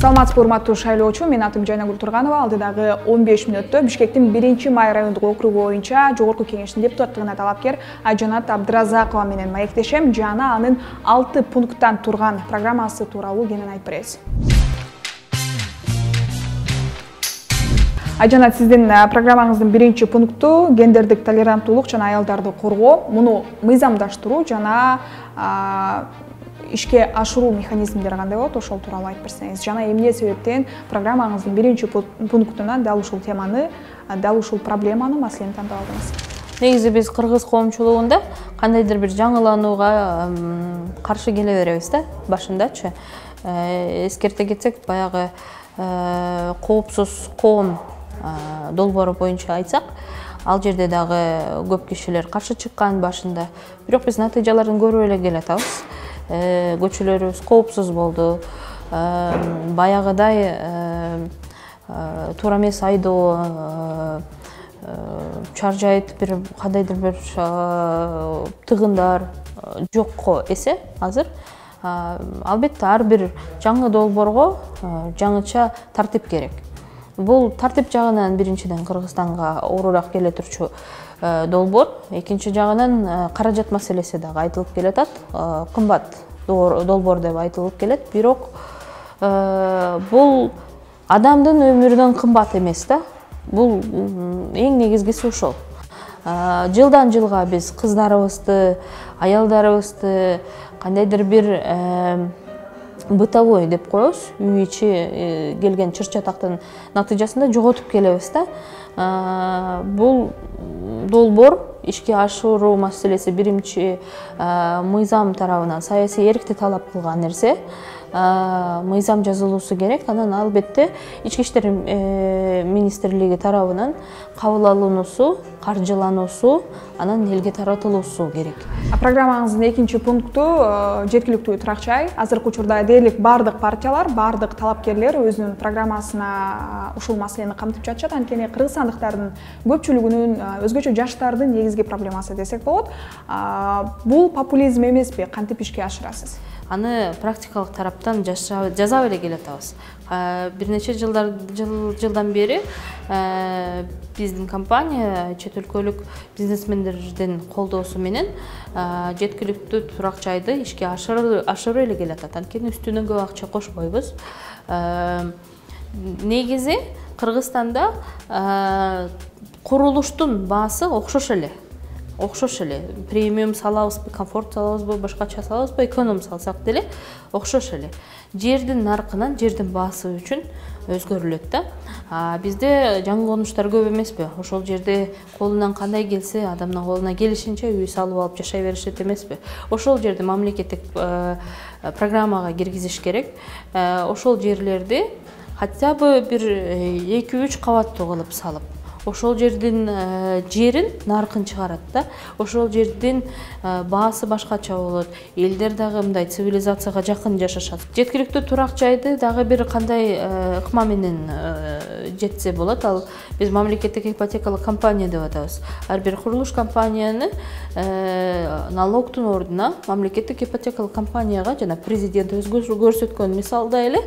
Саламатсызбы, урматтуу шайлоочу, мен атым Жайнагүл Турганова. Алдыдагы 15 мүнөттө Бишкектин 1-Май райондук округу боюнча Жогорку Кеңештин депутаттыгына талапкер Айжанат Абдыразакова менен маектешем. Жана анын 6 пункттан турган программасы тууралуу кенен айтып беребиз. Айжанат, сиздин программаңыздын 1-пункту гендердик толеранттуулук жана аялдарды коргоо, муну мыйзамдаштыруу жана ишке ашыруу механизмдери кандай болот, ошол тууралуу айтып берсеңиз. Жана эмне себептен программаңыздын 1-пунктунан дал ушул теманы, дал ушул проблеманы, маселени тандап алдыңыз? Негизи биз кыргыз коомчулугунда кандайдыр бир жаңыланууга каршы келе беребиз да, башындачы. Эскерте кетсек, баягы коопсуз коом долбоору боюнча айтсак, ал жерде дагы көп кишилер каршы чыккан башында. Бирок биз натыйжаларын көрүп эле келатабыз. Көчөлөрүбүз коопсуз болду. Баягыдай туура эмес айдоо, чаржайт бир кандайдыр бир тыгындар жокко эсе азыр. Албетте ар бир жаңы долбоорго жаңыча тартип керек. Бул тартип жагынан биринчиден Кыргызстанга оорураак келе турчу долбоор, экинчи жагынан каражат маселеси дагы айтылып келатат. Кымбат долбоор деп айтылып келет, бирок бул адамдын өмүрүнөн кымбат эмес да. Бул эң негизгиси ошол. Жылдан жылга биз кыздарыбызды, аялдарыбызды кандайдыр бир бытовой деп коебуз, үй ичи келген чыр-чатактын натыйжасында жоготуп келебиз да. Бул долбоор ишке ашыруу маселеси биринчи мыйзам тарабынан саясий эркти талап кылган нерсе. Мыйзам жазылуусу керек. Анан албетте Ички иштер министрлиги тарабынан кабыл алынуусу, каржылануусу, анан элге таратылуусу керек. Программаңыздын 2-пункту жеткиликтүү турак-жай. Азыркы учурда дээрлик бардык партиялар, бардык талапкерлер өзүнүн программасына ушул маселени камтып жатышат. Анткени кыргызстандыктардын көпчүлүгүнүн, өзгөчө жаштардын негизги проблемасы десек болот. Бул популизм эмеспи? Кантип ишке ашырасыз? Аны практикалык тараптан жасап эле келатабыз. Бир нече жылдан бери биздин компания чет өлкөлүк бизнесмендердин колдоосу менен жеткиликтүү турак жайды ишке ашырып эле келатат. Анткени үстүнөн көп акча кошпойбуз. Негизи Кыргызстанда курулуштун баасы окшош эле. Премиум салабызбы, комфорт салабызбы, башкача салабызбы, эконом салсак деле окшош эле. Жердин наркынан, жердин баасы үчүн өзгөрүлөт да. Бизде жаңы конуштар көп эмеспи? Ошол жерде колунан кандай келсе, адамдын колуна келишинче үй салып алып жашай беришет эмеспи? Ошол жерди мамлекеттик программага киргизиш керек. Ошол жерлерди хотя бы бир 2-3 кабаттуу кылып салып, ошол жердин жерин наркын чыгарат да. Ошол жердин баасы башкача болот. Элдер дагы мындай цивилизацияга жакын жашашат. Жеткиликтүү турак жайды дагы бир кандай ыкма менен жетсе болот. Ал биз мамлекеттик ипотекалык компания деп атабыз. Ар бир курулуш компанияны налогтун ордуна мамлекеттик ипотекалык компанияга жана президент өзү көрсөткөн мисалда эле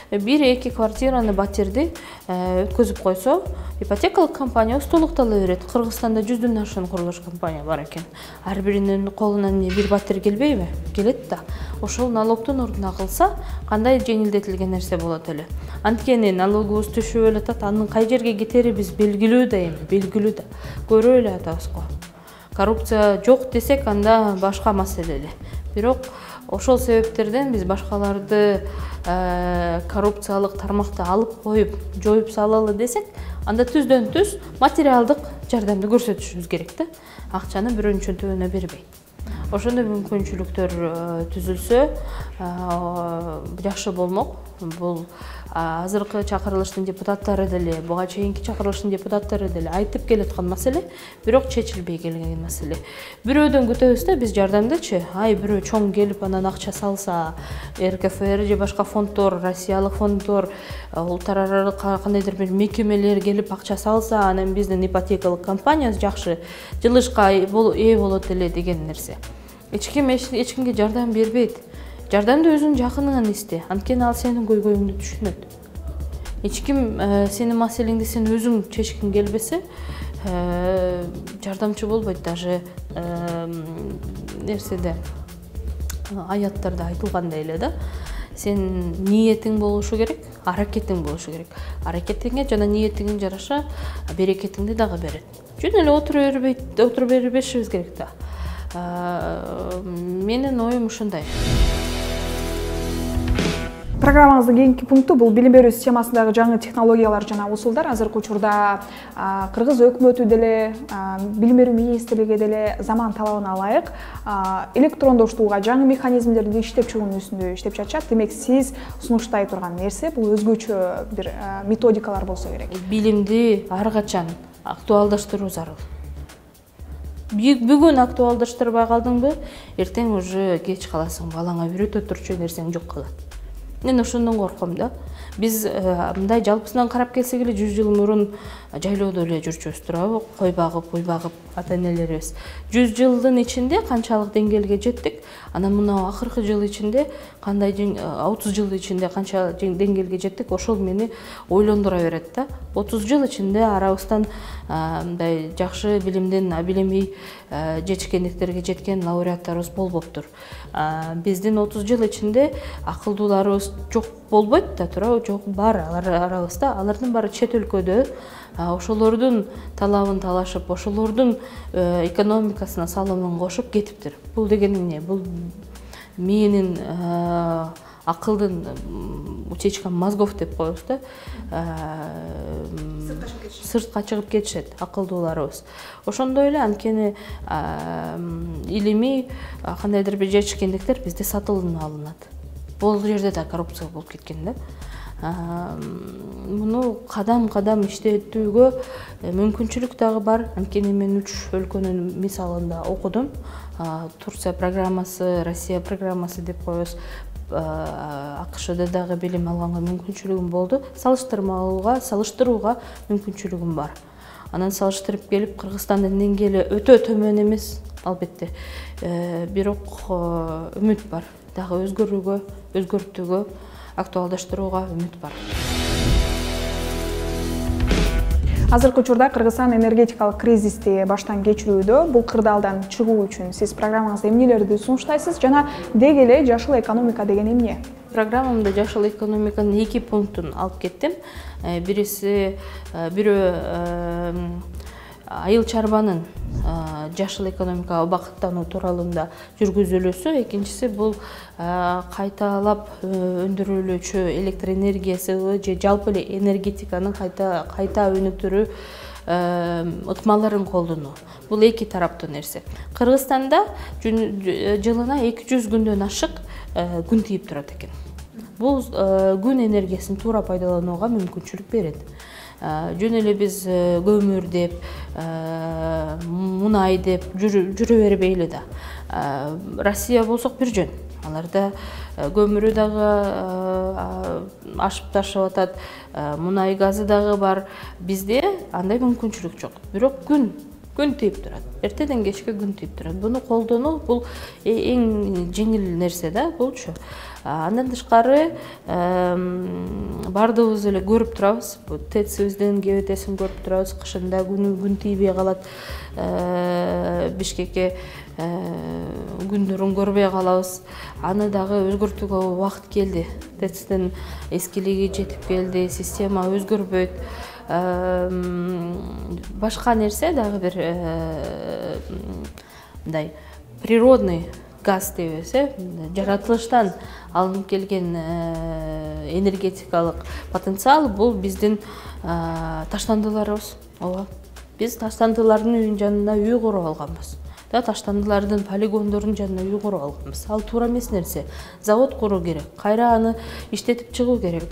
1-2 квартираны, батирди өткөзүп койсо, ипотекалык компания толуктала берет. Кыргызстанда 100дөн ашуун курулуш компания бар экен. Ар биринин колунан бир батир келбейби? Келет да. Ошол налогтун ордуна кылса, кандай жеңилдетилген нерсе болот эле. Анткени налогубуз түшүп эле атат, анын кай жерге кетери биз белгилүү да эми, белгилүү да. Көрүп эле атабыз го. Коррупция жок десек, анда башка маселе эле. Бирок ошол себептерден биз башкаларды коррупциялык тармакта алып коюп, жоюп салалы десек, анда түздөн түз материалдык жардамды көрсөтүшүбүз керек да. Акчаны бирөөнчүн төбөнө бербей. Ошондой мүмкүнчүлүктөр түзүлсө жакшы болмок. Бул азыркы чакырылыштын депутаттары деле, буга чейинки чакырылыштын депутаттары деле айтып келаткан маселе, бирок чечилбей келген маселе. Бирөөдөн күтөбүз да биз жардамдычы. Бирөө чоң келип анан акча салса, РКФР же башка фонддор, Россиялык фонддор, улуттар аралык кандайдыр бир мекемелер келип акча салса, анан биздин ипотекалык компания жакшы жылышка ээ болот эле деген нерсе. Эч кимге жардам бербейт. Жардамды өзүң жакыныңан исте, анткени ал сенин көйгөйүңдү түшүнөт. Эч ким сенин маселеңди сен өзүң чечкиң келбесе, жардамчы болбойт. Даже нерседе, аяттарда айтылгандай эле да. Сен ниетиң болушу керек, аракетиң болушу керек. Аракетиңе жана ниетиңе жараша берекетиңди дагы берет. Жөн эле отура бербешибиз керек да. Менин оюм ушундай. Программаңыздын кийинки пункту бул билим берүү системасындагы жаңы технологиялар жана усулдар. Азыркы учурда Кыргыз өкмөтү деле, билим берүү министрлиги деле заман талабына ылайык электрондоштууга жаңы механизмдерди иштеп чыгуунун үстүндө иштеп жатышат. Демек, сиз сунуштай турган нерсе бул өзгөчө бир методикалар болсо керек. Билимди ар качан актуалдаштыруу зарыл. Бүгүн актуалдаштырбай калдыңбы, эртең уже кеч каласың, балаңа үйрөтө турчу нерсең жок калат. Мен ошондон корком да. Биз мындай жалпысынан карап келсек эле 100 жыл мурун жайлоодо эле жүрчүбүз туурабы? Кой багып, уй багып ата-энелерибиз. 100 жылдын ичинде канчалык деңгээлге жеттик? Анан мына акыркы жыл ичинде кандай 30 жыл ичинде канча деңгээлге жеттик? Ошол мени ойлондура берет да. 30 жыл ичинде арабыздан мындай жакшы билимден билимий жетишкендиктерге жеткен лауреаттарыбыз болбоптур. Биздин 30 жыл ичинде акылдууларыбыз жок болбойт да туурабы? Жок, бар алар арабызда. Алардын баары чет өлкөдө. Ошолордун талабын талашып, ошолордун экономикасына салымын кошуп кетиптир. Бул деген эмне? Бул менин акылдын чечкан мозгов деп коебуз да. Сыртка чыгып кетишет акылдууларыбыз. Ошондой эле анткени илимий кандайдыр бир жетишкендиктер бизде сатылып алынат. Бул жерде да коррупция болуп кеткен да. Муну кадам-кадам иштетүүгө мүмкүнчүлүк дагы бар. Анткени мен 3 өлкөнүн мисалында окудум. Турция программасы, Россия программасы деп коебуз. АКШда дагы билим алганга мүмкүнчүлүгүм болду. Салыштырууга мүмкүнчүлүгүм бар. Анан салыштырып келип, Кыргызстандын деңгээли өтө төмөн эмес, албетте. Бирок үмүт бар. Дагы өзгөрүүгө, өзгөртүүгө, актуалдаштырууга үмүт бар. Азыркы учурда Кыргызстан энергетикалык кризисти баштан кечирүүдө. Бул кырдаалдан чыгуу үчүн сиз программаңызда эмнелерди сунуштайсыз жана деги эле жашыл экономика деген эмне? Программамда жашыл экономиканын 2 пунктун алып кеттим. Бирөө айыл чарбанын жашыл экономикага убакыттануу тууралуунда жүргүзүлүүсү, экинчиси бул кайталап өндүрүлүүчү электр энергиясы же жалпы эле энергетиканын кайта өнүктүрүү ыкмаларын колдонуу. Бул 2 тараптуу нерсе. Кыргызстанда жылына 200 күндөн ашык күн тийип турат экен. Бул күн энергиясын туура пайдаланууга мүмкүнчүлүк берет. Жөн эле биз көмүр деп, мунай деп жүрө бербейли да. Россия болсок бир жөн. Аларда көмүрү дагы ашып ташып атат, мунай газы дагы бар. Бизде андай мүмкүнчүлүк жок. Бирок күн тийип турат. Эртеден кечке күн тийип турат. Буну колдонуу бул эң жеңил нерсе да, булчу. Андан тышкары бардыгыбыз эле көрүп турабыз. ТЭЦибиздин КБТсин көрүп турабыз. Кышында күн тийбей калат. Бишкекке күндөрүн көрбөй калабыз. Аны дагы өзгөртүүгө убакыт келди. ТЭЦдин эскилиги жетип келди, система өзгөрбөйт. Башка нерсе дагы бир мындай природный газ дейбиз, жаратылыштан алынып келген энергетикалык потенциал бул биздин таштандыларыбыз. Ооба. Биз таштандылардын үйүнүн жанына үй куруп алганбыз. Таштандылардын полигондордун жанына үй куруп алганбыз. Ал туура эмес нерсе. Завод куруу керек. Кайра аны иштетип чыгуу керек.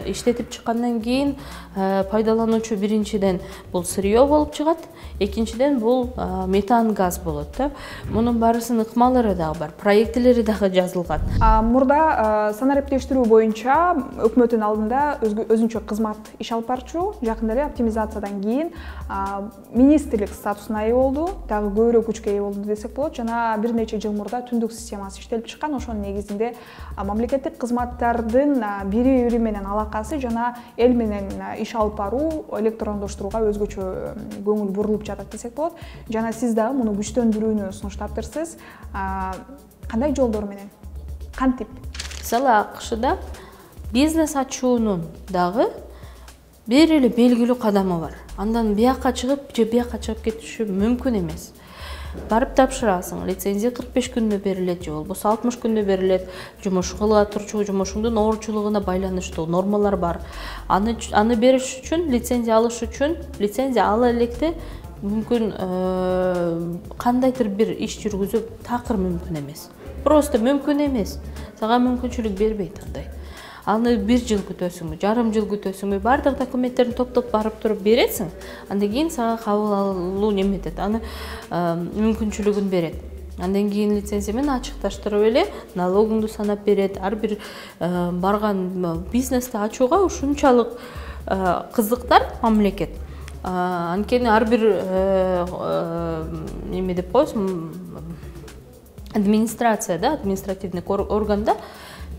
Иштетип чыккандан кийин пайдалануучу биринчиден бул сырье болуп чыгат, экинчиден бул метан газ болот да. Мунун баарысынын ыкмалары дагы бар, проектилери дагы жазылган. Мурда санариптештирүү боюнча өкмөттүн алдында өзүнчө кызмат иш алып барчу. Жакында эле оптимизациядан кийин министрлик статусуна ээ болду, дагы көбүрөөк күчкө ээ болду десек болот. Жана бир нече жыл мурда түндүк системасы иштелип чыккан. Ошонун негизинде мамлекеттик кызматтардын бири менен алакасы жана эл менен иш алып баруу, электрондоштурууга өзгөчө көңүл бурулуп жатат десек болот. Жана сиз дагы муну күчтөндүрүүнү сунуштаптырсыз. Кандай жолдор менен? Кантип? Мисалы АКШда бизнес ачуунун дагы бир эле белгилүү кадамы бар. Андан бияка чыгып же бияка чыгып кетиши мүмкүн эмес. Барып тапшырасың, лицензия 45 күндө берилет же болбосо 60 күндө берилет. Жумуш кыла турчу жумушуңдун оорчулугуна байланыштуу нормалар бар. Аны бериш үчүн, лицензия алыш үчүн, лицензия ала электе мүмкүн кандайдыр бир иш жүргүзүп такыр мүмкүн эмес. Просто мүмкүн эмес. Сага мүмкүнчүлүк бербейт андай. Аны 1 жыл күтөсүңбү, жарым жыл күтөсүңбү, бардык документтерин топтоп барып туруп бересиң. Андан кийин сага кабыл алуу неметет, аны мүмкүнчүлүгүн берет. Андан кийин лицензия менен ачыкташтырып эле налогуңду санап берет. Ар бир барган бизнести ачууга ушунчалык кызыктар мамлекет. Анткени ар бир неме деп коебуз, администрация, административный органда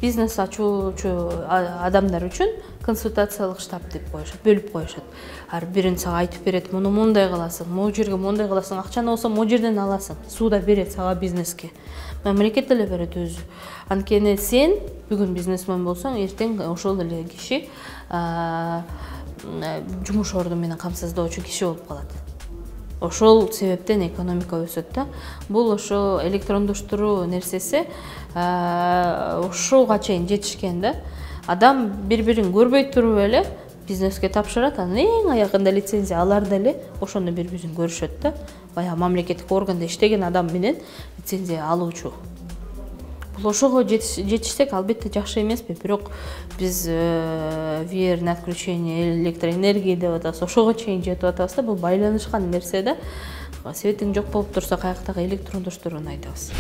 бизнес ачуучу адамдар үчүн консультациялык штаб деп коюшат, бөлүп коюшат. Ар бирин сага айтып берет, муну мондай кыласың, могу жерге мондай кыласың, акчаны болсо могу жерден аласың. Сууда берет сага бизнеске. Мамлекет эле берет өзү. Анткени сен бүгүн бизнесмен болсоң, эртең ошол эле киши жумуш орду менен камсыздоочу киши болуп калат. Ошол себептен экономика өсөт да. Бул ошо электрондоштуруу нерсеси ошого чейин жетишкен да. Адам бири-бирин көрбөй туруп эле бизнеске тапшырат, анан эң аягында лицензия алар деле ошондо бири-бирин көрүшөт да. Баягы мамлекеттик органда иштеген адам менен лицензия алуучу. Бул ошого жетишсек албетте жакшы эмеспи, бирок биз VR на отключение электроэнергии деп атабыз, ошого чейин жетип атабыз да. Бул байланышкан нерсе да. Светиң жок болуп турса, каяктагы электрондоштурууну айтабыз.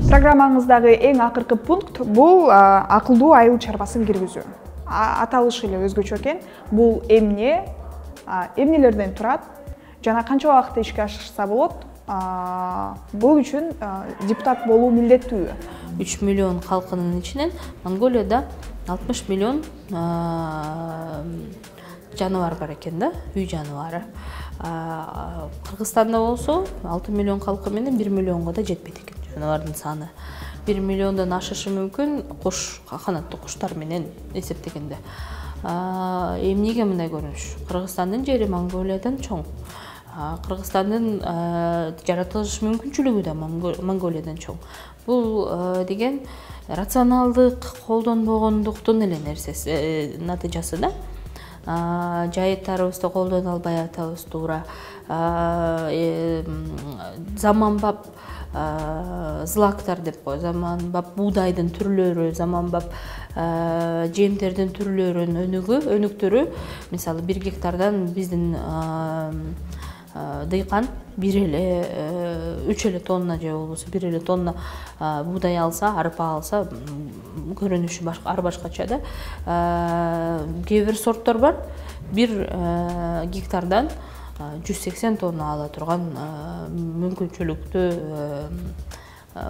Программаңыздагы эң акыркы пункт бул акылдуу айыл чарбасын киргизүү. Аталышы эле өзгөчө экен. Бул эмнелерден турат жана канча убакытта ишке ашырса болот? Бул үчүн депутат болуу милдеттүүбү? 3 миллион халкынын ичинен Монголияда 60 миллион жаныбар бар экен да, үй жаныбары. Кыргызстанда болсо 6 миллион халкы менен 1 миллионго да жетпейт экен жаныбардын саны. 1 миллиондон ашышы мүмкүн куш, канаттуу куштар менен эсептегенде. Эмнеге мындай көрүнүш? Кыргызстандын жери Монголиядан чоң. Кыргызстандын жаратылыш мүмкүнчүлүгү да Монголиядан чоң. Бул деген рационалдык колдонбогондуктун эле нерсеси, натыйжасы да. Жайыттарыбызды колдоно албай атабыз туура. Заманбап злактар деп кой, заманбап буудайдын түрлөрү, заманбап жемдердин түрлөрүнүн өнүктөрү, мисалы 1 гектардан биздин дыйкан 3 эле тонна же болбосо 1 эле тонна буудай алса, арпа алса, көрүнүшү ар башкача да. Кээ бир сорттор бар, 1 гектардан 180 тонна ала турган мүмкүнчүлүктүү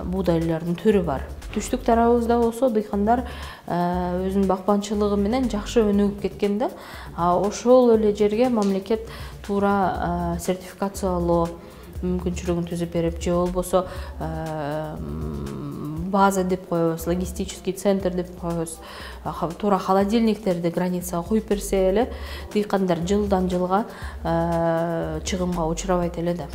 буудайлардын түрү бар. Түштүк тарабыбызда болсо дыйкандар өзүнүн бакманчылыгы менен жакшы өнүгүп кеткен да. Ошол эле жерге мамлекет туура сертификациялоо мүмкүнчүлүгүн түзүп берип, же болбосо база деп коебуз, логистический центр деп коебуз, туура холодильниктерди границага коюп берсе эле дыйкандар жылдан жылга чыгымга учурабайт эле да.